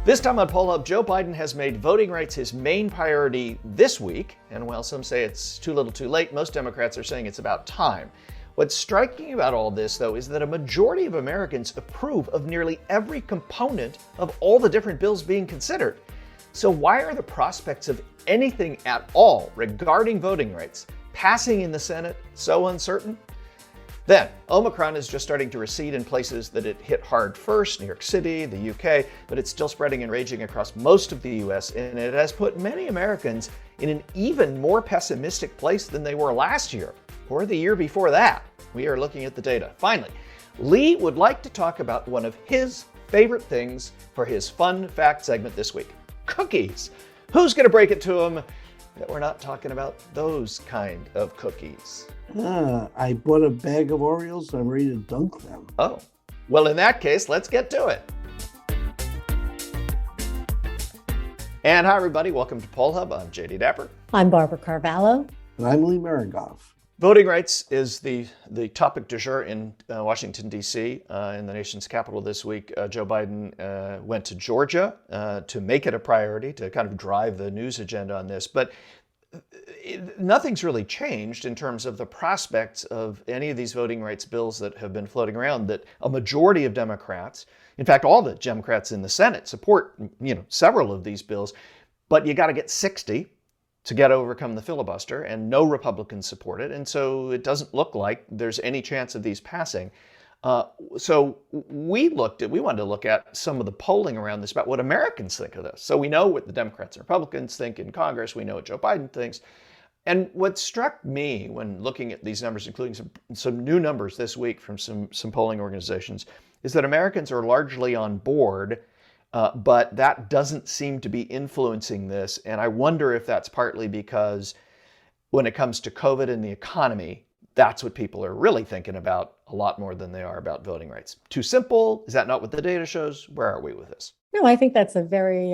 This time on Poll Hub, Joe Biden has made voting rights his main priority this week. And while some say it's too little too late, most Democrats are saying it's about time. What's striking about all this, though, is that a majority of Americans approve of nearly every component of all the different bills being considered. So why are the prospects of anything at all regarding voting rights passing in the Senate so uncertain? Then, Omicron is just starting to recede in places that it hit hard first, New York City, the UK, but it's still spreading and raging across most of the US, and it has put many Americans in an even more pessimistic place than they were last year, or the year before that. We are looking at the data. Finally, Lee would like to talk about one of his favorite things for his Fun Fact segment this week: cookies. Who's going to break it to him that we're not talking about those kind of cookies? I bought a bag of Oreos and I'm ready to dunk them. Oh, well, in that case, let's get to it. And hi, everybody. Welcome to Poll Hub. I'm JD Dapper. I'm Barbara Carvalho. And I'm Lee Marigoff. Voting rights is the topic du jour in Washington, D.C., in the nation's capital this week. Joe Biden went to Georgia to make it a priority, to kind of drive the news agenda on this. But nothing's really changed in terms of the prospects of any of these voting rights bills that have been floating around, that a majority of Democrats, in fact, all the Democrats in the Senate support, several of these bills, but you got to get 60 to overcome the filibuster, and no Republicans support it. And so it doesn't look like there's any chance of these passing. So we wanted to look at some of the polling around this about what Americans think of this. So we know what the Democrats and Republicans think in Congress. We know what Joe Biden thinks. And what struck me when looking at these numbers, including some new numbers this week from some polling organizations, is that Americans are largely on board, but that doesn't seem to be influencing this. And I wonder if that's partly because when it comes to COVID and the economy, that's what people are really thinking about a lot more than they are about voting rights. Too simple? Is that not what the data shows? Where are we with this? No, I think that's a very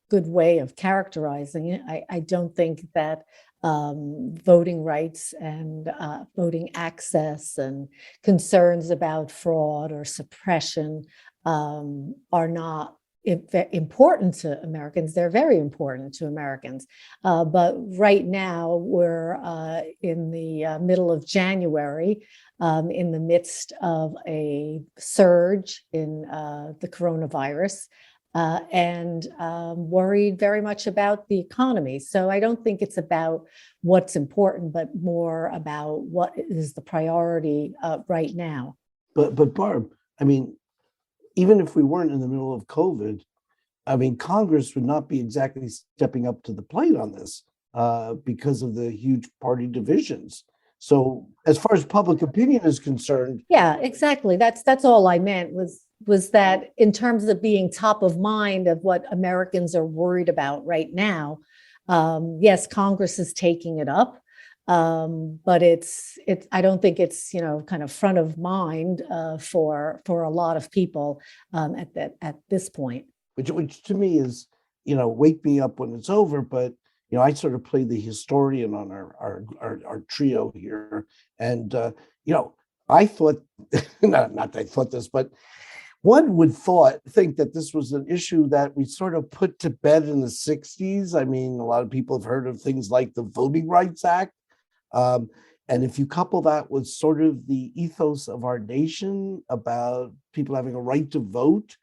good way of characterizing it. I don't think that voting rights and voting access and concerns about fraud or suppression are not important to Americans. They're very important to Americans. But right now we're in the middle of January, in the midst of a surge in the coronavirus, and worried very much about the economy. So I don't think it's about what's important, but more about what is the priority right now. But Barb, I mean, even if we weren't in the middle of COVID, I mean, Congress would not be exactly stepping up to the plate on this because of the huge party divisions. So as far as public opinion is concerned. Yeah, exactly. That's all I meant was that in terms of being top of mind of what Americans are worried about right now, yes, Congress is taking it up. But it's I don't think it's kind of front of mind for a lot of people at this point. Which to me is wake me up when it's over. But I sort of play the historian on our trio here, and I thought not that I thought this, but one would think that this was an issue that we sort of put to bed in the 60s. I mean, a lot of people have heard of things like the Voting Rights Act. And if you couple that with sort of the ethos of our nation about people having a right to vote,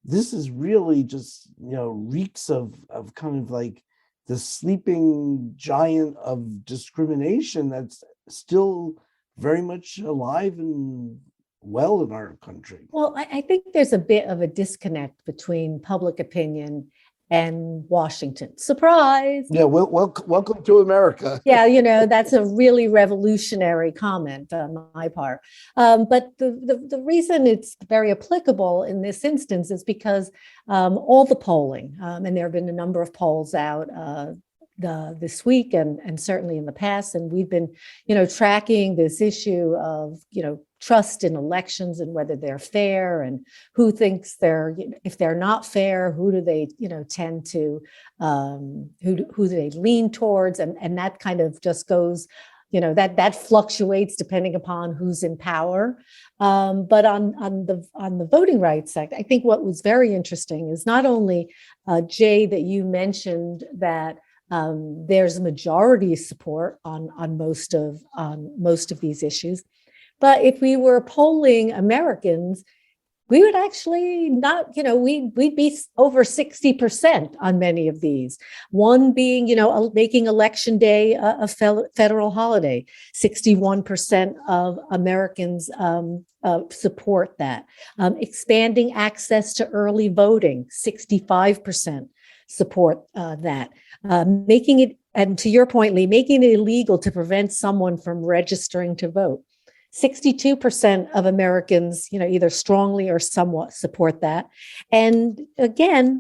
this is really just, reeks of kind of like the sleeping giant of discrimination that's still very much alive and well in our country. Well, I think there's a bit of a disconnect between public opinion and Washington. Surprise. Yeah, welcome to America. Yeah, that's a really revolutionary comment on my part. But the reason it's very applicable in this instance is because all the polling, and there have been a number of polls out this week and certainly in the past, and we've been, tracking this issue of, trust in elections and whether they're fair, and who thinks if they're not fair, who do they, tend to, who do they lean towards, and that kind of just goes, that fluctuates depending upon who's in power. But on the Voting Rights Act, I think what was very interesting is not only, Jay, that you mentioned that there's majority support on most of these issues, but if we were polling Americans, we would actually not, we'd be over 60% on many of these. One being, making Election Day a federal holiday. 61% of Americans support that. Expanding access to early voting, 65% support that. Making it, and to your point, Lee, making it illegal to prevent someone from registering to vote. 62% of Americans, either strongly or somewhat support that. And again,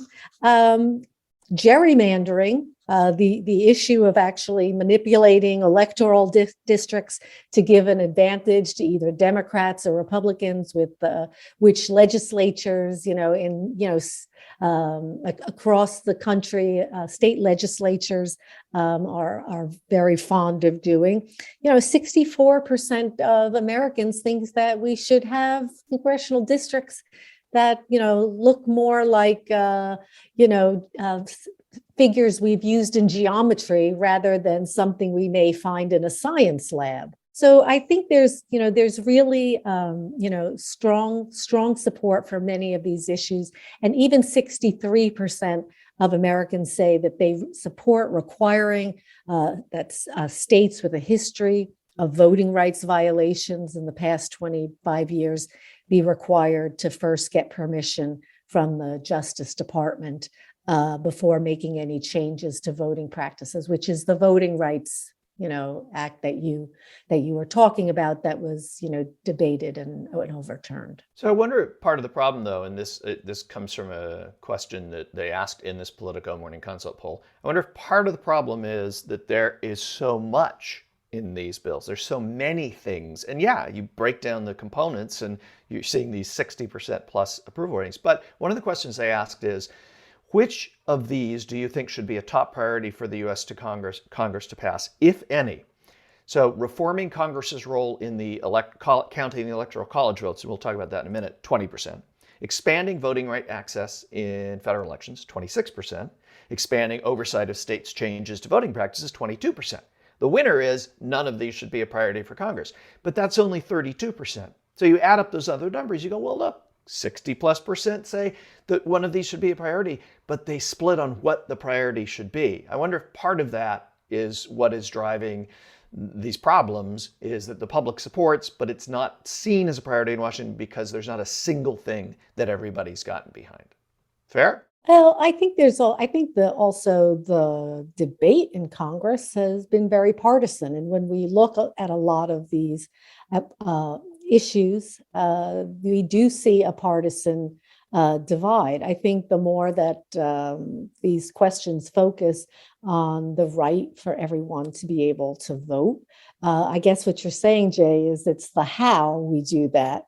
gerrymandering, the issue of actually manipulating electoral districts to give an advantage to either Democrats or Republicans with which legislatures, across the country, state legislatures are very fond of doing. 64% of Americans think that we should have congressional districts that, look more like, figures we've used in geometry rather than something we may find in a science lab. So I think there's really, strong support for many of these issues. And even 63% of Americans say that they support requiring states with a history of voting rights violations in the past 25 years be required to first get permission from the Justice Department before making any changes to voting practices, which is the Voting Rights Act that you were talking about that was debated and overturned. So I wonder if part of the problem, though, and this comes from a question that they asked in this Politico Morning Consult poll. I wonder if part of the problem is that there is so much in these bills. There's so many things, and yeah, you break down the components, and you're seeing these 60% plus approval ratings. But one of the questions they asked is, which of these do you think should be a top priority for the U.S. to Congress to pass, if any? So reforming Congress's role in the counting the electoral college votes, and we'll talk about that in a minute, 20%. Expanding voting right access in federal elections, 26%. Expanding oversight of states' changes to voting practices, 22%. The winner is none of these should be a priority for Congress, but that's only 32%. So you add up those other numbers, you go, well, look, 60+% say that one of these should be a priority, but they split on what the priority should be. I wonder if part of that is what is driving these problems, is that the public supports, but it's not seen as a priority in Washington because there's not a single thing that everybody's gotten behind. Fair? Well, I think also the debate in Congress has been very partisan. And when we look at a lot of these issues, we do see a partisan divide. I think the more that these questions focus on the right for everyone to be able to vote, I guess what you're saying, Jay, is it's the how we do that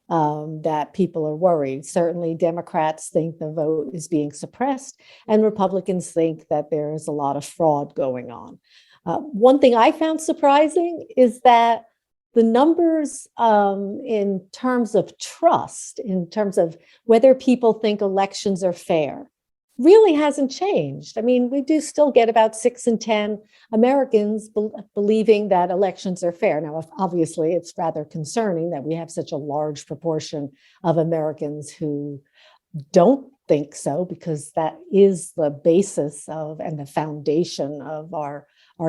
that people are worried. Certainly, Democrats think the vote is being suppressed, and Republicans think that there is a lot of fraud going on. One thing I found surprising is that the numbers in terms of trust, in terms of whether people think elections are fair, really hasn't changed. I mean, we do still get about 6 in 10 Americans believing that elections are fair. Now, obviously, it's rather concerning that we have such a large proportion of Americans who don't think so, because that is the basis of and the foundation of our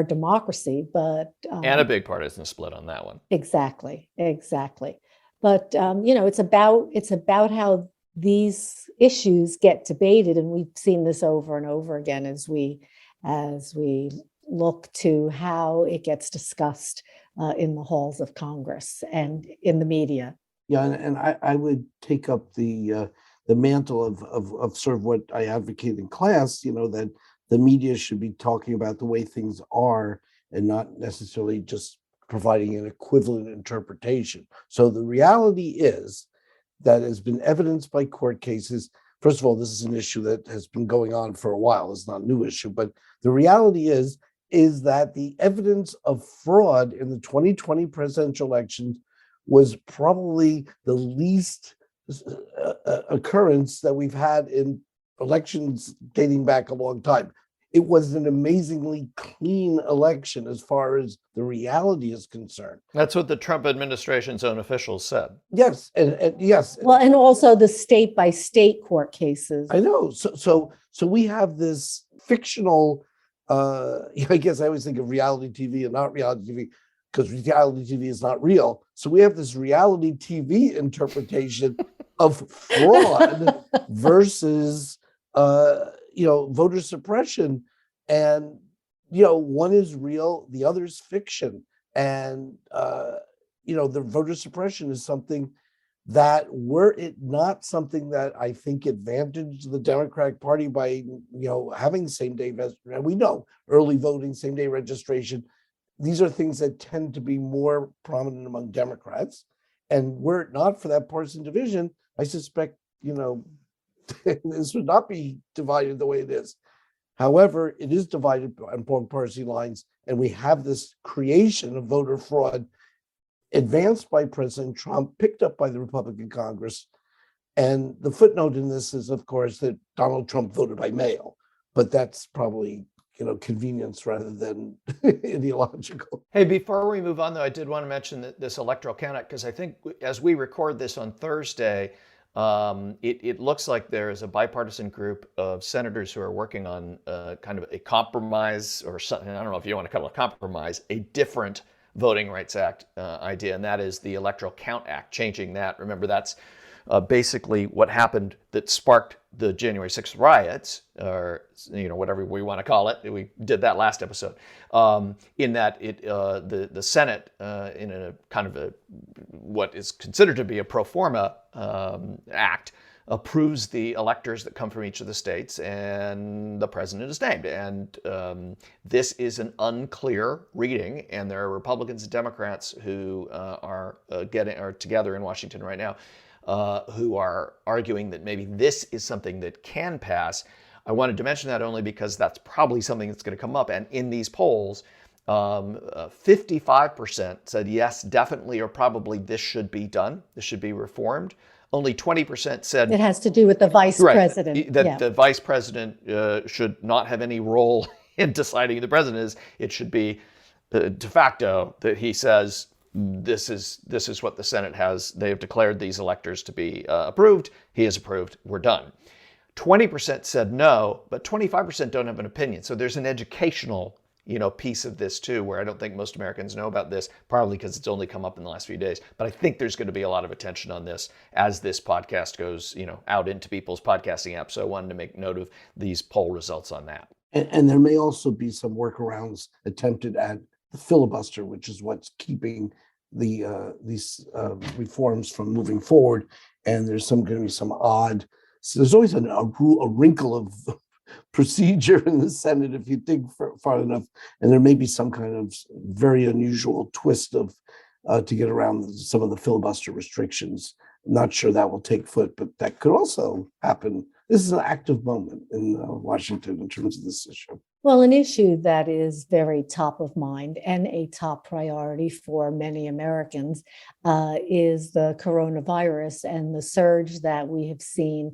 democracy. But and a big partisan split on that one. Exactly. But it's about how these issues get debated, and we've seen this over and over again as we look to how it gets discussed in the halls of Congress and in the media. Yeah, and I would take up the mantle of sort of what I advocate in class, that the media should be talking about the way things are and not necessarily just providing an equivalent interpretation. So the reality is that has been evidenced by court cases. First of all, this is an issue that has been going on for a while. It's not a new issue, but the reality is is that the evidence of fraud in the 2020 presidential election was probably the least occurrence that we've had in elections dating back a long time. It was an amazingly clean election as far as the reality is concerned. That's what the Trump administration's own officials said. Yes, and yes. Well, and also the state by state court cases. I know. So we have this fictional. I guess I always think of reality TV and not reality TV because reality TV is not real. So we have this reality TV interpretation of fraud versus voter suppression, and one is real, the other is fiction, and the voter suppression is something that, were it not something that I think advantaged the Democratic Party by having same-day and we know early voting, same-day registration, these are things that tend to be more prominent among Democrats, and were it not for that partisan division, I suspect this would not be divided the way it is. However, it is divided on party lines, and we have this creation of voter fraud advanced by President Trump, picked up by the Republican Congress. And the footnote in this is, of course, that Donald Trump voted by mail, but that's probably convenience rather than ideological. Hey, before we move on, though, I did want to mention that this electoral count, because I think as we record this on Thursday, it looks like there is a bipartisan group of senators who are working on kind of a compromise, or something. I don't know if you want to call it a compromise, a different Voting Rights Act idea, and that is the Electoral Count Act, changing that. Remember, that's basically what happened that sparked the January 6th riots, or whatever we want to call it. We did that last episode. In that the Senate, in a kind of what is considered to be a pro forma act, approves the electors that come from each of the states, and the president is named. And this is an unclear reading, and there are Republicans and Democrats who are together in Washington right now, who are arguing that maybe this is something that can pass. I wanted to mention that only because that's probably something that's going to come up. And in these polls, 55% said yes, definitely, or probably this should be done. This should be reformed. Only 20% said it has to do with the vice president. That the vice president should not have any role in deciding who the president is. It should be de facto that he says, this is what the Senate has. They have declared these electors to be approved. He is approved. We're done. 20% said no, but 25% don't have an opinion. So there's an educational piece of this too, where I don't think most Americans know about this, probably because it's only come up in the last few days. But I think there's going to be a lot of attention on this as this podcast goes, out into people's podcasting apps. So I wanted to make note of these poll results on that. And there may also be some workarounds attempted at the filibuster, which is what's keeping these reforms from moving forward. And there's going to be some odd. So there's always a wrinkle of procedure in the Senate if you dig far enough, and there may be some kind of very unusual twist of to get around some of the filibuster restrictions. I'm not sure that will take foot, but that could also happen. This is an active moment in Washington in terms of this issue. Well, an issue that is very top of mind and a top priority for many Americans is the coronavirus and the surge that we have seen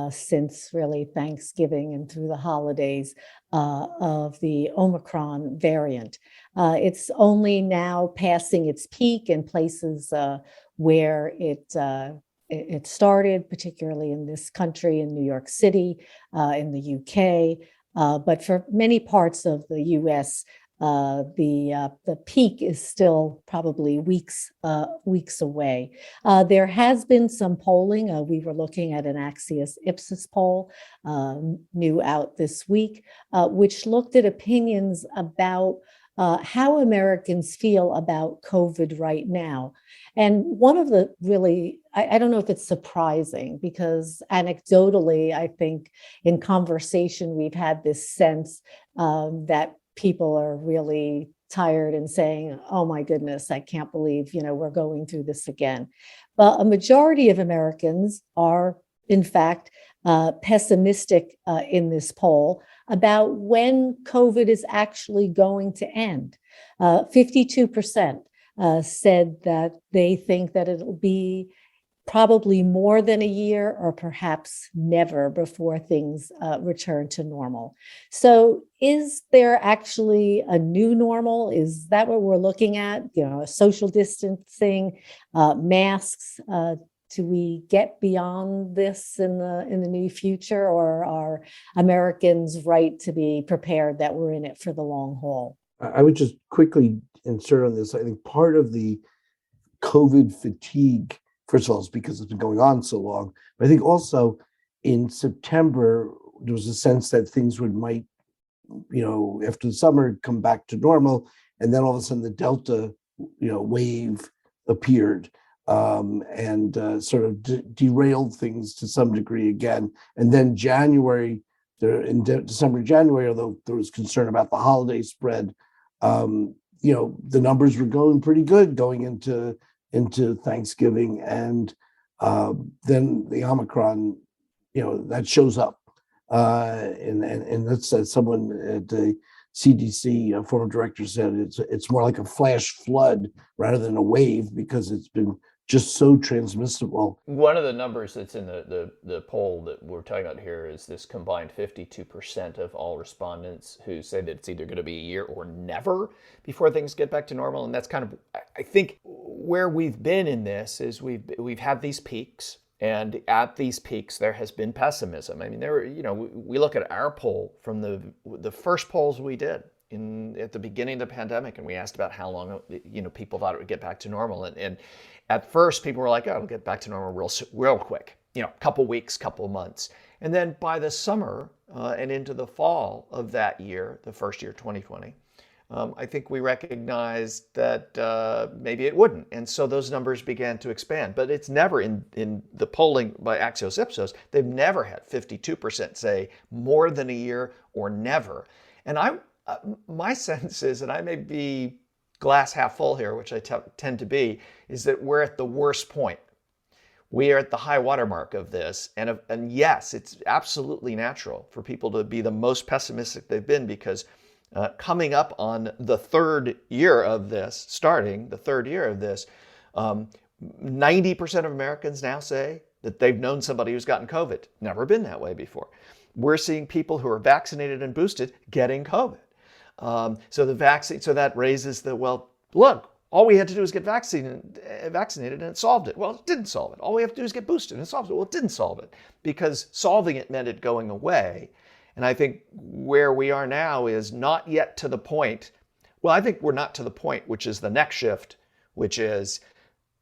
since really Thanksgiving and through the holidays of the Omicron variant. It's only now passing its peak in places where it started, particularly in this country, in New York City, in the UK. But for many parts of the U.S., the peak is still probably weeks away. There has been some polling. We were looking at an Axios Ipsos poll new out this week, which looked at opinions about how Americans feel about COVID right now. And one of the really, I don't know if it's surprising, because anecdotally, I think in conversation, we've had this sense that people are really tired and saying, oh my goodness, I can't believe, we're going through this again. But a majority of Americans are, in fact, pessimistic in this poll. about when COVID is actually going to end. 52% said that they think that it'll be probably more than a year or perhaps never before things return to normal. So is there actually a new normal? Is that what we're looking at? Social distancing, masks? Do we get beyond this in the near future, or are Americans right to be prepared that we're in it for the long haul? I would just quickly insert on this. I think part of the COVID fatigue, first of all, is because it's been going on so long. But I think also in September, there was a sense that things might, after the summer, come back to normal. And then all of a sudden the Delta, wave appeared and sort of derailed things to some degree again. And then January, December, January, although there was concern about the holiday spread, the numbers were going pretty good going into Thanksgiving, and then the Omicron, that shows up, and that's as someone at the CDC, a former director, said it's more like a flash flood rather than a wave because it's been just so transmissible. One of the numbers that's in the poll that we're talking about here is this combined 52% of all respondents who say that it's either going to be a year or never before things get back to normal. And that's kind of, I think, where we've been in this is we've had these peaks, and at these peaks there has been pessimism. I mean, we look at our poll from the first polls we did at the beginning of the pandemic, and we asked about how long people thought it would get back to normal, and at first people were like, oh, it'll get back to normal real quick, couple weeks, couple months. And then by the summer and into the fall of that year, the first year, 2020, I think we recognized that maybe it wouldn't. And so those numbers began to expand. But it's never in the polling by Axios Ipsos, they've never had 52% say more than a year or never. And my sense is, and I may be glass half full here, which I tend to be, is that we're at the worst point. We are at the high watermark of this. And yes, it's absolutely natural for people to be the most pessimistic they've been, because coming up on the third year of this, 90% of Americans now say that they've known somebody who's gotten COVID. Never been that way before. We're seeing people who are vaccinated and boosted getting COVID. So that raises look, all we had to do was get vaccinated and it solved it. Well, it didn't solve it. All we have to do is get boosted and it solves it. Well, it didn't solve it, because solving it meant it going away. And I think where we are now is not yet to the point. Well, I think we're not to the point, which is the next shift, which is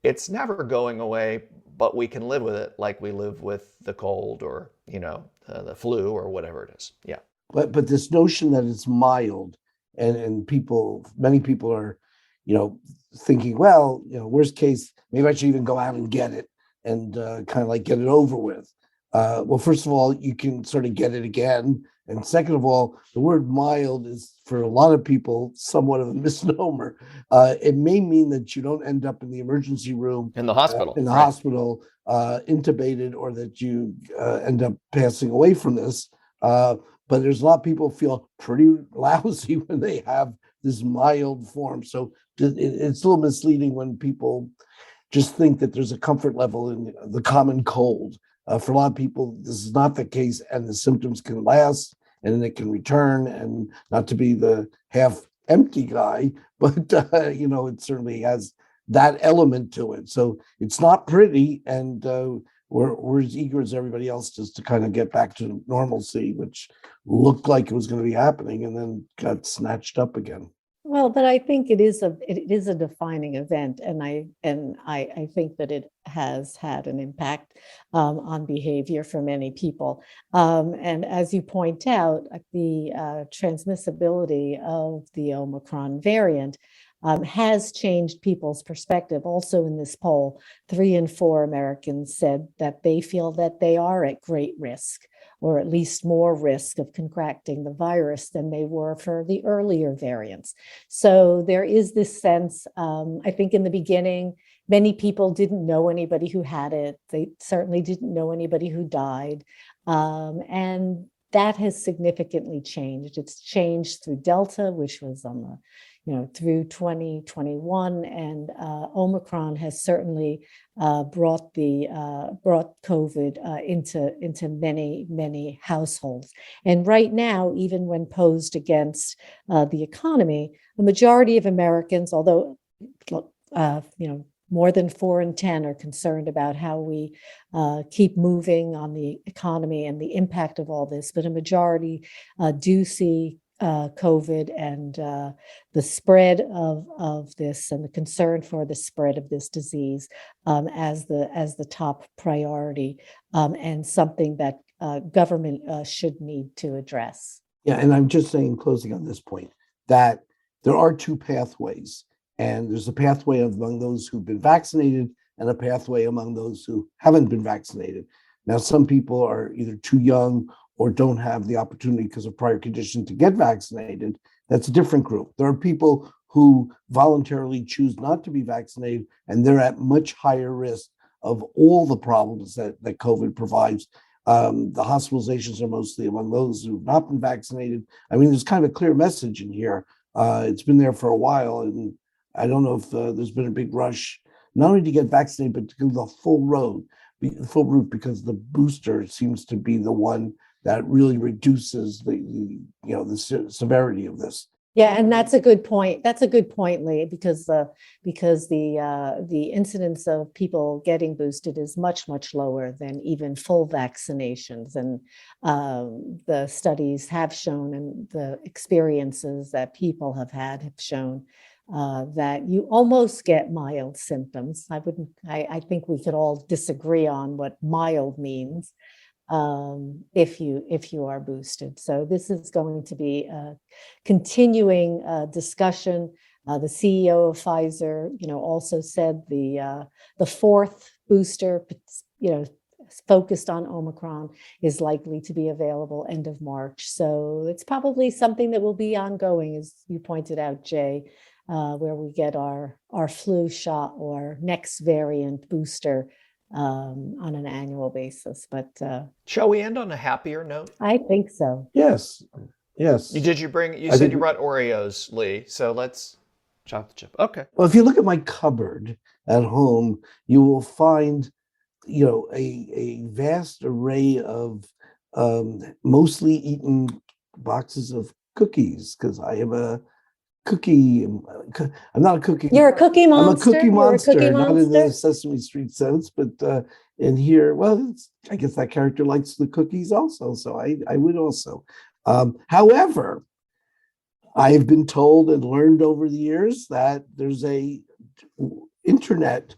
it's never going away, but we can live with it like we live with the cold or, the flu or whatever it is. Yeah. But this notion that it's mild, and many people are, thinking, well, worst case, maybe I should even go out and get it and kind of like get it over with. Well, first of all, you can sort of get it again. And second of all, the word mild is, for a lot of people, somewhat of a misnomer. It may mean that you don't end up in the emergency room, in the hospital, hospital, intubated, or that you end up passing away from this. But there's a lot of people feel pretty lousy when they have this mild form. So it's a little misleading when people just think that there's a comfort level in the common cold. For a lot of people, this is not the case, and the symptoms can last, and then it can return. And not to be the half empty guy, but it certainly has that element to it. So it's not pretty, and we're as eager as everybody else just to kind of get back to normalcy, which looked like it was going to be happening, and then got snatched up again. Well, but I think it is a defining event, and I think that it has had an impact on behavior for many people. And as you point out, the transmissibility of the Omicron variant has changed people's perspective. Also in this poll, 3 in 4 Americans said that they feel that they are at great risk, or at least more risk of contracting the virus than they were for the earlier variants. So there is this sense, I think in the beginning, many people didn't know anybody who had it. They certainly didn't know anybody who died. And that has significantly changed. It's changed through Delta, which was on the, through 2021, and Omicron has certainly brought COVID into many households. And right now, even when posed against the economy, the majority of Americans, although more than 4 in 10 are concerned about how we keep moving on the economy and the impact of all this, but a majority do see COVID and the spread of this and the concern for the spread of this disease as the top priority and something that government should need to address. Yeah, and I'm just saying, closing on this point, that there are two pathways. And there's a pathway among those who've been vaccinated and a pathway among those who haven't been vaccinated. Now, some people are either too young or don't have the opportunity because of prior condition to get vaccinated. That's a different group. There are people who voluntarily choose not to be vaccinated, and they're at much higher risk of all the problems that COVID provides. The hospitalizations are mostly among those who've not been vaccinated. I mean, there's kind of a clear message in here. It's been there for a while, and I don't know if there's been a big rush, not only to get vaccinated, but to go the full route, because the booster seems to be the one that really reduces the severity of this. Yeah, and that's a good point. That's a good point, Lee, because the incidence of people getting boosted is much lower than even full vaccinations, and the studies have shown, and the experiences that people have shown that you almost get mild symptoms. I think we could all disagree on what mild means if you are boosted. So this is going to be a continuing discussion. The CEO of Pfizer, also said the fourth booster, focused on Omicron, is likely to be available end of March. So it's probably something that will be ongoing, as you pointed out, Jay, where we get our flu shot or next variant booster on an annual basis. But shall we end on a happier note? I think so. Yes. You said you brought Oreos, Lee. So let's chop the chip. Okay. Well, if you look at my cupboard at home, you will find, a vast array of mostly eaten boxes of cookies, because I am a cookie. I'm not a cookie. You're a cookie monster. I'm a cookie monster, not in the Sesame Street sense, but in here, well, I guess that character likes the cookies also, so I would also. However, I've been told and learned over the years that there's a internet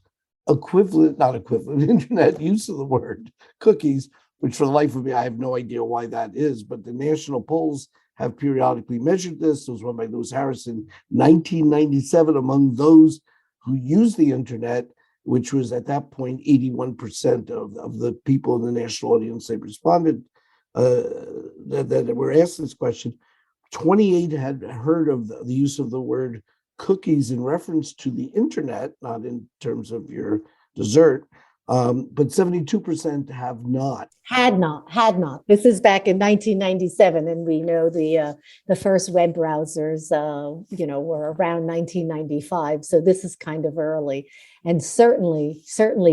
internet use of the word cookies, which for the life of me, I have no idea why that is, but the national polls have periodically measured this. It was run by Lewis Harris in 1997 among those who use the internet, which was at that point 81% of the people in the national audience they responded that were asked this question. 28 had heard of the use of the word cookies in reference to the internet, not in terms of your dessert, but 72% have not. Had not. This is back in 1997, and we know the first web browsers, were around 1995. So this is kind of early, and certainly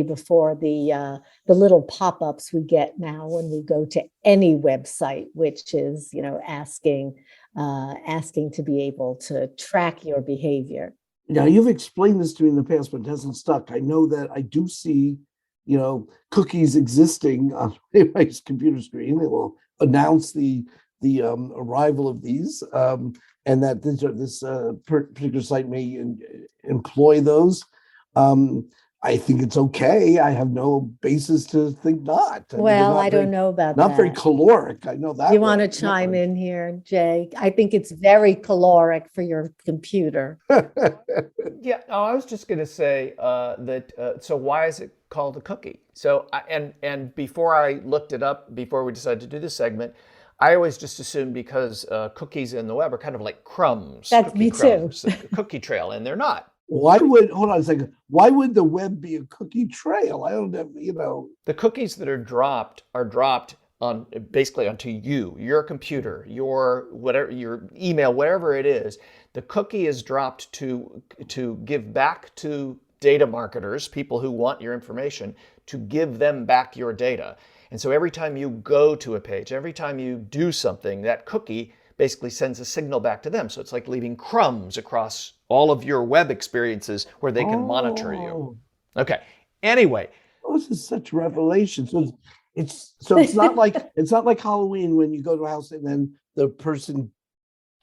before the little pop-ups we get now when we go to any website, which is asking to be able to track your behavior. Now, you've explained this to me in the past, but it hasn't stuck. I know that I do see cookies existing on my computer screen. It will announce the arrival of these, and that this particular site may employ those. I think it's okay. I have no basis to think not. I don't know about that. Not very caloric. I know that. You want to chime in here, Jay? I think it's very caloric for your computer. Yeah, I was just going to say that. So why is it called a cookie? So and before I looked it up, before we decided to do this segment, I always just assumed because cookies in the web are kind of like crumbs. That's me too. Cookie trail, and they're not. Hold on a second. Why would the web be a cookie trail? I don't have, The cookies that are dropped basically onto your computer, your whatever, your email, whatever it is, the cookie is dropped to give back to data marketers, people who want your information, to give them back your data. And so every time you go to a page, every time you do something, that cookie basically sends a signal back to them. So it's like leaving crumbs across all of your web experiences where they can monitor you. Okay. Anyway. Oh, this is such revelation. So it's not like Halloween when you go to a house and then the person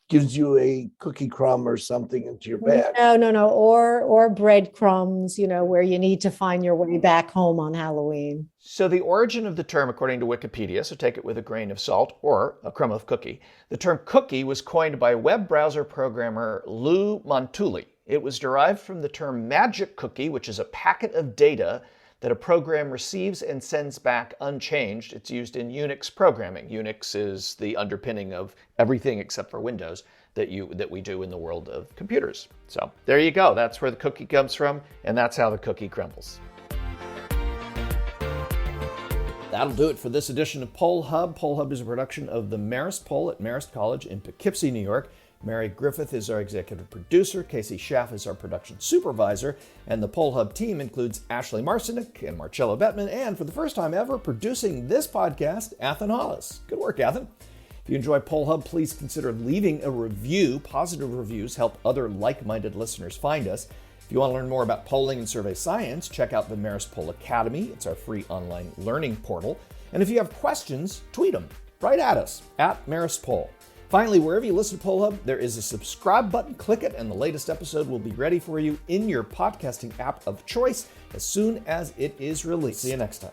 gives you a cookie crumb or something into your bag. No. Or breadcrumbs, where you need to find your way back home on Halloween. So the origin of the term, according to Wikipedia, so take it with a grain of salt or a crumb of cookie, the term cookie was coined by web browser programmer Lou Montulli. It was derived from the term magic cookie, which is a packet of data that a program receives and sends back unchanged. It's used in Unix programming. Unix is the underpinning of everything except for Windows that we do in the world of computers. So there you go. That's where the cookie comes from, and that's how the cookie crumbles. That'll do it for this edition of Poll Hub. Poll Hub is a production of the Marist Poll at Marist College in Poughkeepsie, New York. Mary Griffith is our executive producer, Casey Schaff is our production supervisor, and the Poll Hub team includes Ashley Marcinik and Marcello Bettman, and for the first time ever, producing this podcast, Athen Hollis. Good work, Athen. If you enjoy Poll Hub, please consider leaving a review. Positive reviews help other like-minded listeners find us. If you want to learn more about polling and survey science, check out the Marist Poll Academy. It's our free online learning portal. And if you have questions, tweet them right at us, at Marist Poll. Finally, wherever you listen to Poll Hub, there is a subscribe button. Click it, and the latest episode will be ready for you in your podcasting app of choice as soon as it is released. See you next time.